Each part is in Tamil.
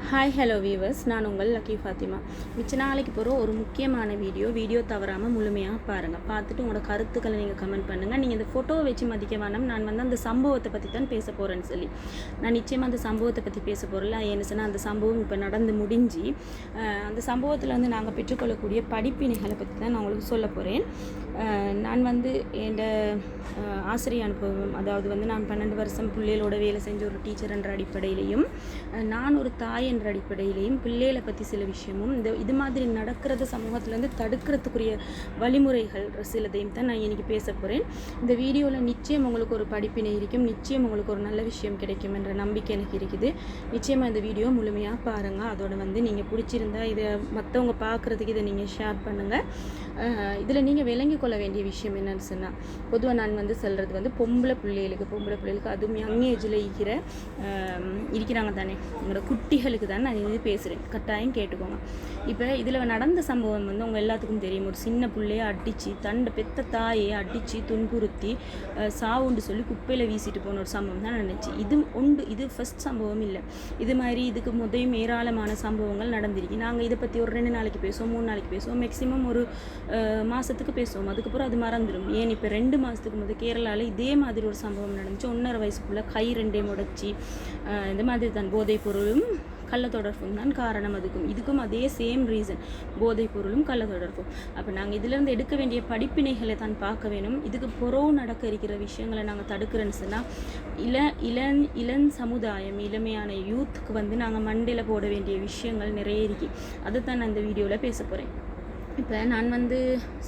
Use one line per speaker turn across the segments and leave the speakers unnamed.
ஹாய் ஹலோ வீவர்ஸ், நான் உங்கள் லக்கி ஃபாத்திமா. மிச்ச நாளைக்கு போகிற ஒரு முக்கியமான வீடியோ தவறாமல் முழுமையாக பாருங்கள். பார்த்துட்டு உங்களோட கருத்துக்களை நீங்கள் கமெண்ட் பண்ணுங்கள். நீங்கள் இந்த ஃபோட்டோவை வச்சு மதிக்க வேணாம். நான் வந்து அந்த சம்பவத்தை பற்றி தான் பேச போகிறேன்னு சொல்லி நான் நிச்சயமாக அந்த சம்பவத்தை பற்றி பேச போகிறல. ஏன்னு சொன்னால் அந்த சம்பவம் இப்போ நடந்து முடிஞ்சு அந்த சம்பவத்தில் வந்து நாங்கள் பெற்றுக்கொள்ளக்கூடிய படிப்பினைகளை பற்றி தான் நான் உங்களுக்கு சொல்ல போகிறேன். நான் வந்து என் ஆசிரியர் அனுபவம், அதாவது வந்து நான் 12 வருஷம் பிள்ளைகளோட வேலை செஞ்ச ஒரு டீச்சர் என்ற அடிப்படையிலையும், நான் ஒரு தாய் என்ற அடிப்படையிலையும் பிள்ளைகளை பற்றி சில விஷயமும் இது மாதிரி நடக்கிறது சமூகத்திலேருந்து தடுக்கிறதுக்குரிய வழிமுறைகள் சிலதையும் தான் நான் இன்றைக்கி பேச போகிறேன். இந்த வீடியோவில் நிச்சயம் உங்களுக்கு ஒரு படிப்பினை இருக்கும், நிச்சயம் உங்களுக்கு ஒரு நல்ல விஷயம் கிடைக்கும் என்ற நம்பிக்கை எனக்கு இருக்குது. நிச்சயமாக இந்த வீடியோ முழுமையாக பாருங்கள். அதோட வந்து நீங்கள் பிடிச்சிருந்தா இதை மற்றவங்க பார்க்குறதுக்கு இதை நீங்கள் ஷேர் பண்ணுங்கள். இதில் நீங்கள் விளங்கி கொள்ள வேண்டிய விஷயம் என்னன்னு சொன்னால், பொதுவாக நான் வந்து சொல்கிறது வந்து பொம்பளை பிள்ளைகளுக்கு அதுவும் யங் ஏஜில் இருக்கிறாங்க தானே, உங்களோட குட்டிகளுக்கு தான் நான் இது பேசுகிறேன். கட்டாயம் கேட்டுக்கோங்க. இப்போ இதில் நடந்த சம்பவம் வந்து உங்கள் எல்லாத்துக்கும் தெரியும். ஒரு சின்ன பிள்ளையை அடித்து, தண்டை பெத்த தாயை அடித்து துன்புறுத்தி சாவுண்டு சொல்லி குப்பையில் வீசிட்டு போன ஒரு சம்பவம் தான் நடந்துச்சு. இது ஃபஸ்ட் சம்பவம் இல்லை. இது மாதிரி இதுக்கு முதலும் ஏராளமான சம்பவங்கள் நடந்திருக்கு. நாங்கள் இதை பற்றி ஒரு 2 நாளைக்கு பேசுவோம், 3 நாளைக்கு பேசுவோம், மேக்ஸிமம் ஒரு மாதத்துக்கு பேசுவோம். அதுக்கப்புறம் அது மறந்துடும். ஏன் இப்போ 2 மாதத்துக்கு முதல் கேரளாவில் இதே மாதிரி ஒரு சம்பவம் நடந்துச்சு. 1.5 வயசுக்குள்ளே கை 2 முடச்சி, இந்த மாதிரி தான் போதைப் பொருளும் கள்ள தொடர்பும் தான் காரணம். இதுக்கும் அதே சேம் ரீசன், போதைப் பொருளும் கள்ள தொடர்பும். அப்போ நாங்கள் இதிலேருந்து எடுக்க வேண்டிய படிப்பினைகளை தான் பார்க்க வேணும். இதுக்கு புறவு நடக்க இருக்கிற விஷயங்களை நாங்கள் தடுக்கிறேன்னு சொன்னால், இளம் சமுதாயம், இளமையான யூத்துக்கு வந்து நாங்கள் மண்டையில் போட வேண்டிய விஷயங்கள் நிறைய இருக்கு. அதை தான் நான் இந்த வீடியோவில் பேச போகிறேன். இப்போ நான் வந்து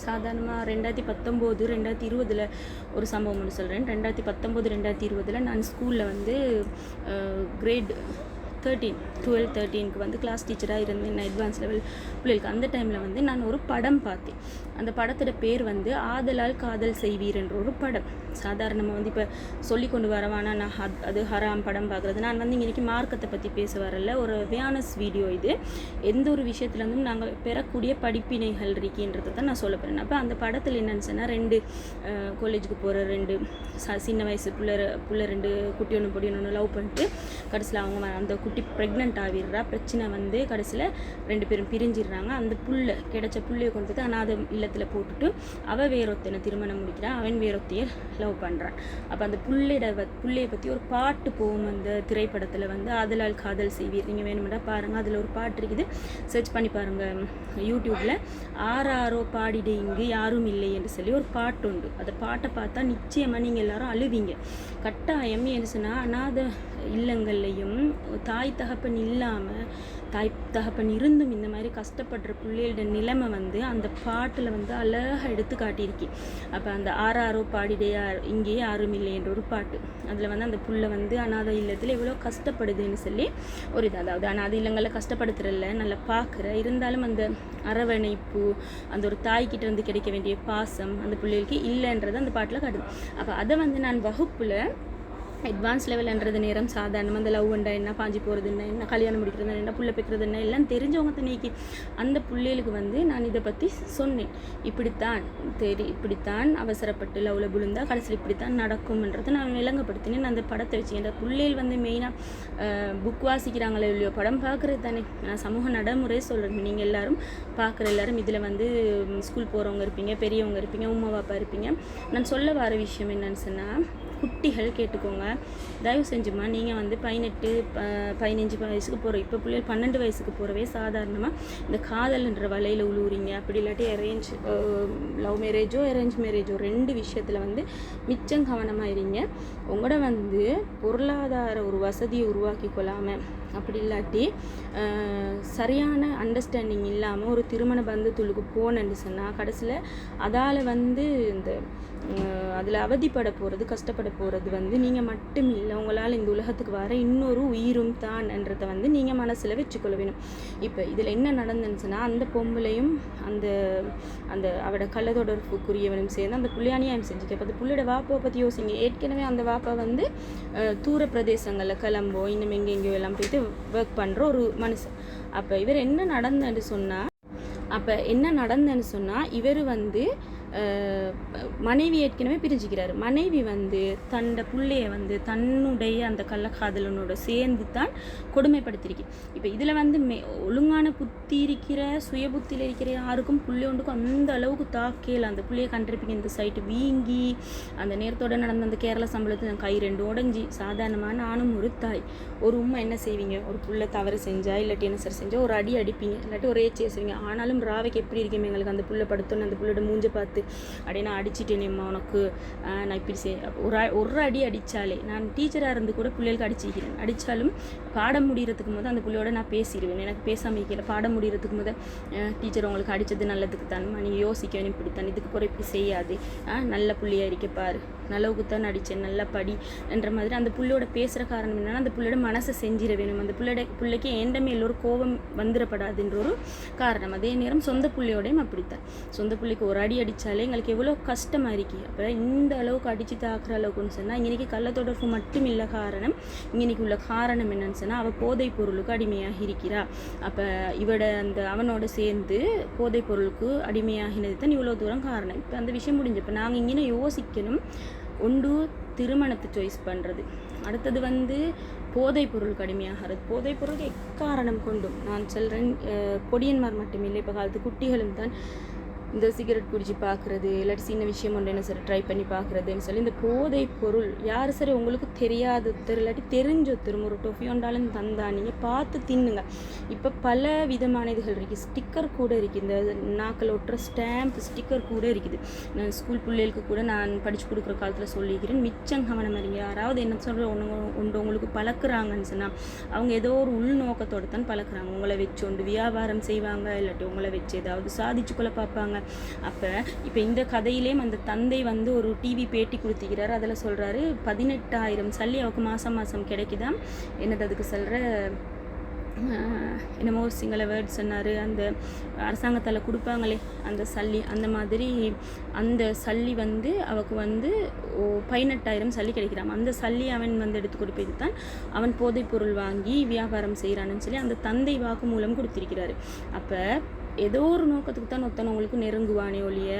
சாதாரணமாக 2019, 2020 ஒரு சம்பவம் ஒன்று சொல்கிறேன். 2019, 2020 நான் ஸ்கூலில் வந்து கிரேட் 12-13க்கு வந்து கிளாஸ் டீச்சராக இருந்தேன். நான் அட்வான்ஸ் லெவல் பிள்ளைகளுக்கு. அந்த டைமில் வந்து நான் ஒரு படம் பார்த்தேன். அந்த படத்தோட பேர் வந்து ஆதலால் காதல் செய்வீர் என்ற ஒரு படம். சாதாரணமாக வந்து இப்போ சொல்லி கொண்டு வரவானா நான் அது ஹராம் படம் பார்க்குறது. நான் வந்து இன்றைக்கி மார்க்கத்தை பற்றி பேச வரல, ஒரு அவேர்னஸ் வீடியோ இது. எந்த ஒரு விஷயத்துலேருந்தும் நாங்கள் பெறக்கூடிய படிப்பினைகள் இருக்கின்றதை தான் நான் சொல்ல போகிறேன். அப்போ அந்த படத்தில் என்னென்னு சொன்னால், 2 காலேஜுக்கு போகிற 2 சின்ன வயசு புள்ள 2 குட்டி ஒன்று பொடி ஒன்று லவ் பண்ணிட்டு கடைசியில் அவங்க அந்த குட்டி ப்ரெக்னென்ட் ஆகிடுறா. பிரச்சனை வந்து கடைசியில் 2 பேரும் பிரிஞ்சிடுறாங்க. அந்த கிடைச்ச புள்ளையை கொண்டு போய் அனாதை இல்லத்தில் போட்டுட்டு அவள் வேறொத்தனை திருமணம் முடிக்கிறான், அவன் வேறொத்தையை லவ் பண்ணுறான். அப்போ அந்த புள்ளையை பற்றி ஒரு பாட்டு போகும் அந்த திரைப்படத்தில் வந்து ஆதலால் காதல் செய்வீர். நீங்கள் வேணுமெண்டா பாருங்கள், அதில் ஒரு பாட்டு இருக்குது, சர்ச் பண்ணி பாருங்கள் யூடியூப்பில். ஆறாரோ பாடிடு இங்கு யாரும் இல்லை என்று சொல்லி ஒரு பாட்டு உண்டு. அந்த பாட்டை பார்த்தா நிச்சயமாக நீங்கள் எல்லாரும் அழுவீங்க. கட்டாயம் என்ன சொன்னால், அனாதை இல்லங்கள்லையும் தாய் தகப்பன் இல்லாமல், தாய் தகப்பன் இருந்தும் இந்த மாதிரி கஷ்டப்படுற பிள்ளைகளோட நிலைமை வந்து அந்த பாட்டில் வந்து அழகாக எடுத்து காட்டியிருக்கி. அப்போ அந்த ஆறாரோ பாடிடே இங்கே யாரும் இல்லை என்ற ஒரு பாட்டு, அதில் வந்து அந்த புள்ள வந்து அனாதை இல்லத்தில் எவ்வளோ கஷ்டப்படுதுன்னு சொல்லி ஒரு இது. அதாவது அனாதை இல்லங்களில் கஷ்டப்படுத்துறதில்ல, நல்லா பார்க்குற, இருந்தாலும் அந்த அரவணைப்பு, அந்த ஒரு தாய்கிட்ட இருந்து கிடைக்க வேண்டிய பாசம் அந்த பிள்ளைகளுக்கு இல்லைன்றது அந்த பாட்டில் காட்டுது. அப்போ அதை வந்து நான் வகுப்பில் அட்வான்ஸ் லெவல்ன்றது நேரம் சாதாரணமாக அந்த லவ் அண்டா என்ன, பாஞ்சி போகிறது என்ன, கல்யாணம் முடிக்கிறது என்ன, புள்ள பெக்கிறது என்ன, எல்லாம் தெரிஞ்சவங்க தண்ணிக்கு அந்த பிள்ளைகளுக்கு வந்து நான் இதை பற்றி சொன்னேன். இப்படித்தான் அவசரப்பட்டு லவ்வில் விழுந்தா கடைசியில் இப்படித்தான் நடக்கும்ன்றதை நான் விளங்கப்படுத்தினேன். அந்த படத்தை வச்சு என்ற பிள்ளைகள் வந்து மெயினாக புக் வாசிக்கிறாங்களோ இல்லையோ, படம் பார்க்குறது தானே. நான் சமூக நடைமுறை சொல்கிறேன். நீங்கள் எல்லோரும் பார்க்குற எல்லோரும் இதில் வந்து ஸ்கூல் போகிறவங்க இருப்பீங்க, பெரியவங்க இருப்பீங்க, உமா பாப்பா இருப்பீங்க. நான் சொல்ல வர விஷயம் என்னன்னு சொன்னால், குட்டிகள் கேட்டுக்கோங்க, தயவு செஞ்சுமா. நீங்கள் வந்து 18-15 வயசுக்கு போகிற, இப்போ பிள்ளைகள் 12 வயசுக்கு போகிறவே சாதாரணமாக இந்த காதல்ன்ற வலையில் உழுவுறீங்க. அப்படி இல்லாட்டி லவ் மேரேஜோ அரேஞ்ச் மேரேஜோ 2 விஷயத்தில் வந்து மிச்சம் கவனமாக இருங்க. உங்களோட வந்து பொருளாதார ஒரு வசதியை உருவாக்கி கொள்ளாமல், அப்படி இல்லாட்டி சரியான அண்டர்ஸ்டாண்டிங் இல்லாமல் ஒரு திருமண பந்தத்துக்கு போனேன்னு சொன்னால் கடைசியில் அதால் வந்து அதில் அவதிப்பட போகிறது, கஷ்டப்பட போகிறது வந்து நீங்கள் மட்டும் இல்லை, உங்களால் இந்த உலகத்துக்கு வர இன்னொரு உயிரும் தான்ன்றதை வந்து நீங்கள் மனசில் வச்சுக்கொள்ள வேணும். இப்போ இதில் என்ன நடந்துன்னு சொன்னால், அந்த பொம்பளையும் அந்த அவட கள்ளத்தொடர்புக்குரியவனும் சேர்ந்து அந்த புள்ளியானியாயம் செஞ்சுக்க. அப்போ அந்த புள்ளியோட வாப்பாவை பற்றி யோசிங்க. ஏற்கனவே அந்த வாப்பா வந்து தூர பிரதேசங்களில் கிளம்போ இன்னும் எங்கெங்கேயோ எல்லாம் போய்ட்டு ஒர்க் பண்ணுற ஒரு மனுஷன். அப்போ இவர் என்ன நடந்ததுன்னு சொன்னால், இவர் வந்து மனைவி ஏற்கனவே பிரிஞ்சுக்கிறாரு. மனைவி வந்து தன்னோட பிள்ளைய வந்து தன்னுடைய அந்த கள்ளக்காதலனோட சேர்ந்து தான் கொடுமைப்படுத்திருக்கு. இப்போ இதில் வந்து ஒழுங்கான புத்தி இருக்கிற சுய புத்தியில் இருக்கிற யாருக்கும் பிள்ளை ஒன்றுக்கும் அந்த அளவுக்கு தாக்கல. அந்த பிள்ளையை கண்டிருப்பீங்க இந்த சைட்டு வீங்கி அந்த நேரத்தோடு நடந்த அந்த கேரள சம்பளத்தில் கை 2 உடஞ்சி. சாதாரணமாக நானும் ஒரு தாய், ஒரு உண்மை என்ன செய்வீங்க, ஒரு புள்ள தவறு செஞ்சா இல்லாட்டி என்ன சார் செஞ்சால் ஒரு அடி அடிப்பீங்க, இல்லாட்டி ஒரே செய்வீங்க. ஆனாலும் ராவைக்கு எப்படி இருக்கேன் எங்களுக்கு அந்த புள்ள படுத்தோன்னு அந்த புள்ளோட மூஞ்சை பார்த்து அப்படியே நான் அடிச்சிட்டேனேம்மா உனக்கு நான் இப்படி ஒரு அடி அடித்தாலே, நான் டீச்சராக இருந்து கூட பிள்ளைகளுக்கு அடிச்சிக்கிறேன். அடித்தாலும் பாடம் முடிகிறதுக்கு போது அந்த பிள்ளையோட நான் பேசிடுவேன். எனக்கு பேசாமல் இருக்கல. பாடம் முடிகிறதுக்கு போது டீச்சர் உங்களுக்கு அடித்தது நல்லதுக்கு தான், நீங்கள் யோசிக்க வேணும், இப்படித்தான் இதுக்கு போகிற இப்படி செய்யாது, நல்ல பிள்ளையாக இருக்க பாரு, நல்லவுக்கு தான் அடித்தேன், நல்லா படி என்ற மாதிரி அந்த பிள்ளையோட பேசுகிற காரணம் என்னென்னா அந்த பிள்ளையோட மனசை செஞ்சிட வேணும். அந்த பிள்ளைக்கு ஏண்டமே எல்லோரு கோபம் வந்துடப்படாதுன்ற ஒரு காரணம். அதே நேரம் சொந்த பிள்ளையோடையும் அப்படித்தான். சொந்த பிள்ளைக்கு ஒரு அடி அடித்தாலே எங்களுக்கு எவ்வளோ கஷ்டமாக இருக்கு. அப்போ இந்த அளவுக்கு அடித்து தாக்குற அளவுக்குன்னு சொன்னால் இன்றைக்கி கள்ளத்தொடர்பு மட்டும் இல்லை காரணம். இன்றைக்கி உள்ள காரணம் என்னன்னு சொன்னால் அவள் போதைப் பொருளுக்கு அடிமையாக இருக்கிறா. அப்போ இவட அந்த அவனோட சேர்ந்து போதைப் பொருளுக்கு அடிமையாகினது தான் இவ்வளோ தூரம் காரணம். இப்போ அந்த விஷயம் முடிஞ்சப்போ நாங்கள் இங்கே யோசிக்கணும். ஒன்று திருமணத்தை சாய்ஸ் பண்ணுறது, அடுத்தது வந்து போதைப் பொருளுக்கு அடிமையாகிறது. போதைப் பொருளுக்கு எக்காரணம் கொண்டும் நான் சொல்கிறேன், பொடியன்மார் மட்டுமில்லை, இப்போ காலத்து குட்டிகளும் தான் இந்த சிகரெட் குடிச்சு பார்க்குறது, இல்லாட்டி சின்ன விஷயம் ஒன்று என்ன சரி ட்ரை பண்ணி பார்க்குறதுன்னு சொல்லி இந்த போதைப் பொருள் யார் சரி உங்களுக்கு தெரியாதொத்தர் இல்லாட்டி தெரிஞ்சொத்தரும் ஒரு டொஃபியோண்டாலும் தந்தா நீங்கள் பார்த்து தின்னுங்க. இப்போ பல விதமான இதுகள் இருக்குது. ஸ்டிக்கர் கூட இருக்குது, இந்த நாக்கில் ஒட்டுற ஸ்டாம்ப் ஸ்டிக்கர் கூட இருக்குது. நான் ஸ்கூல் பிள்ளைகளுக்கு கூட நான் படித்து கொடுக்குற காலத்தில் சொல்லிக்கிறேன், மிச்சம் கவனம் அறிங்க. யாராவது என்ன சொல்கிற ஒன்று உங்களுக்கு பழக்கிறாங்கன்னு சொன்னால் அவங்க ஏதோ ஒரு உள்நோக்கத்தோடு தான் பழக்கிறாங்க. உங்களை வச்சு ஒன்று வியாபாரம் செய்வாங்க, இல்லாட்டி உங்களை வச்சு ஏதாவது சாதிச்சுக்கொள்ள பார்ப்பாங்க. அப்போ இப்போ இந்த கதையிலேயும் அந்த தந்தை வந்து ஒரு டிவி பேட்டி கொடுத்துக்கிறார். அதில் சொல்கிறாரு 18,000 சல்லி அவருக்கு மாதம் கிடைக்குதான். என்னது அதுக்கு சொல்கிற என்னமோ சிங்கள வேர்ட் சொன்னார். அந்த அரசாங்கத்தால் கொடுப்பாங்களே அந்த சல்லி, அந்த மாதிரி அந்த சல்லி வந்து அவருக்கு வந்து 18,000 சல்லி கிடைக்கிறான். அந்த சல்லி அவன் வந்து எடுத்து கொடுப்பது தான் அவன் போதைப் பொருள் வாங்கி வியாபாரம் செய்கிறான்னு சொல்லி அந்த தந்தை வாக்கு மூலம் கொடுத்திருக்கிறாரு. அப்போ ஏதோ ஒரு நோக்கத்துக்கு தான் ஒருத்தவங்களுக்கு நெருங்குவானே ஒழிய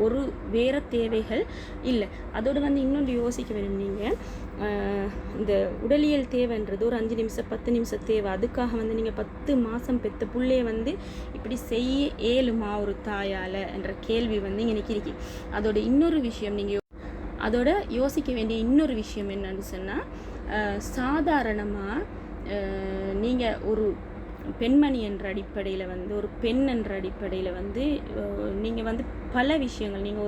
ஒரு வேறு தேவைகள் இல்லை. அதோடு வந்து இன்னொன்று யோசிக்க வேணும். நீங்கள் இந்த உடலியல் தேவைன்றது ஒரு 5 நிமிஷம் 10 நிமிஷம் தேவை. அதுக்காக வந்து நீங்கள் 10 மாதம் பெற்ற பிள்ளைய வந்து இப்படி செய்ய இயலுமா ஒரு தாயால் என்ற கேள்வி வந்து எனக்கு இருக்கு. அதோட இன்னொரு விஷயம் அதோட யோசிக்க வேண்டிய இன்னொரு விஷயம் என்னன்னு சொன்னால், சாதாரணமாக நீங்கள் ஒரு பெண்மணி என்ற அடிப்படையில் வந்து ஒரு பெண் என்ற அடிப்படையில் வந்து நீங்கள் வந்து பல விஷயங்கள் நீங்கள்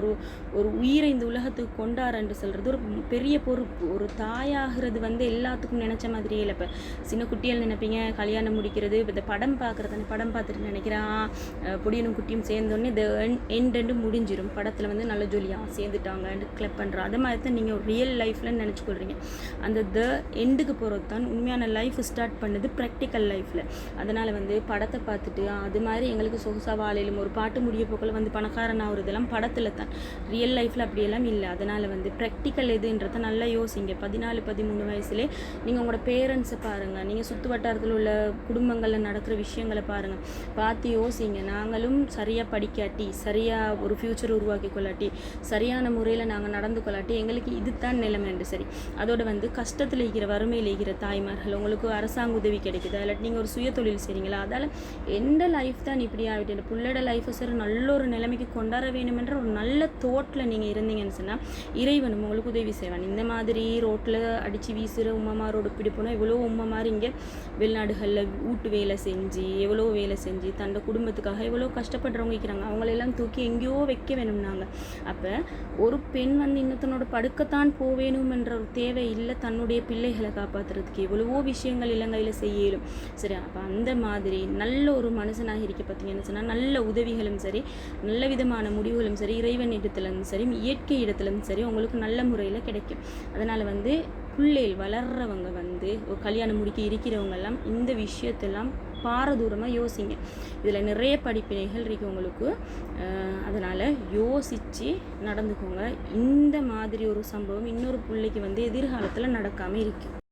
ஒரு உயிரை இந்த உலகத்துக்கு கொண்டாரன்று சொல்கிறது ஒரு பெரிய பொறுப்பு. ஒரு தாயாகிறது வந்து எல்லாத்துக்கும் நினச்ச மாதிரியே இல்லை. இப்போ சின்ன குட்டிகள் நினைப்பீங்க கல்யாணம் முடிக்கிறது, இப்போ இந்த படம் பார்க்குறது, படம் பார்த்துட்டு நினைக்கிறான் பொடியனும் குட்டியும் சேர்ந்தோடனே இந்த எண்டு முடிஞ்சிடும். படத்தில் வந்து நல்ல ஜொலியாக சேர்ந்துட்டாங்க கிளப் பண்ணுறோம். அது மாதிரி தான் நீங்கள் ஒரு ரியல் லைஃப்பில் நினச்சிக்கொள்கிறீங்க. அந்த எண்டுக்கு போகிறது தான் உண்மையான லைஃப் ஸ்டார்ட் பண்ணுது ப்ராக்டிக்கல் லைஃப்பில். அதனால் வந்து படத்தை பார்த்துட்டு அது மாதிரி எங்களுக்கு சொகுசா வாழையிலும் ஒரு பாட்டு முடிய போக்கில் வந்து பணக்காரன் ஆகுறதெல்லாம் படத்தில் தான், ரியல் லைஃப்பில் அப்படியெல்லாம் இல்லை. அதனால் வந்து ப்ராக்டிக்கல் எதுன்றதை நல்லா யோசிங்க. 14-13 வயசுலே நீங்கள் உங்களோட பேரண்ட்ஸை பாருங்கள், நீங்கள் சுற்று வட்டாரத்தில் உள்ள குடும்பங்களில் நடக்கிற விஷயங்களை பாருங்கள், பார்த்து யோசிங்க. நாங்களும் சரியாக படிக்காட்டி, சரியாக ஒரு ஃப்யூச்சர் உருவாக்கி கொள்ளாட்டி, சரியான முறையில் நாங்கள் நடந்து கொள்ளாட்டி எங்களுக்கு இதுதான் நிலைமைண்டு. சரி, அதோட வந்து கஷ்டத்தில் இருக்கிற வறுமையில் இருக்கிற தாய்மார்கள் உங்களுக்கு அரசாங்க உதவி கிடைக்குதா, இல்லாட்டி நீங்கள் ஒரு சுய தொழில் சரிங்களா, அதால் எந்த லைஃப் தான் இப்படி ஆகிட்டு புள்ளோட லைஃப்பை சரி நல்ல ஒரு நிலைமைக்கு கொண்டாட வேணுமென்ற ஒரு நல்ல தோட்டில் நீங்கள் இருந்தீங்கன்னு சொன்னால் இறைவனும் உங்களுக்கு உதவி செய்வான். இந்த மாதிரி ரோட்டில் அடித்து வீசுகிற உம்மமாரோட இப்படி போனால் எவ்வளோ உம்மமார் இங்கே வெளிநாடுகளில் வீட்டு வேலை செஞ்சு எவ்வளோ வேலை செஞ்சு தன்னோட குடும்பத்துக்காக எவ்வளோ கஷ்டப்படுறவங்க இருக்கிறாங்க. அவங்களெல்லாம் தூக்கி எங்கேயோ வைக்க வேணும் நாங்கள். அப்போ ஒரு பெண் வந்து இன்னத்தனோட படுக்கத்தான் போவேணும் என்ற ஒரு தேவை இல்லை. தன்னுடைய பிள்ளைகளை காப்பாற்றுறதுக்கு எவ்வளவோ விஷயங்கள் இலங்கையில் செய்யலும். சரி, அப்போ அந்த மாதிரி நல்ல ஒரு மனுஷனாக இருக்க பார்த்தீங்கன்னு சொன்னால் நல்ல உதவிகளும் சரி, நல்ல விதமான முடிவுகளும் சரி, இறைவன் இடத்துலேருந்து சரி, இயற்கை இடத்துலேருந்து சரி உங்களுக்கு நல்ல முறையில் கிடைக்கும். அதனால் வந்து பிள்ளைகள் வளர்கிறவங்க வந்து ஒரு கல்யாணம் முடிக்க இருக்கிறவங்கெல்லாம் இந்த விஷயத்தெல்லாம் பாரதூரமாக யோசிங்க. இதில் நிறைய படிப்பினைகள் இருக்குது உங்களுக்கு. அதனால் யோசித்து நடந்துக்கோங்க. இந்த மாதிரி ஒரு சம்பவம் இன்னொரு பிள்ளைக்கு வந்து எதிர்காலத்தில் நடக்காமல் இருக்குது.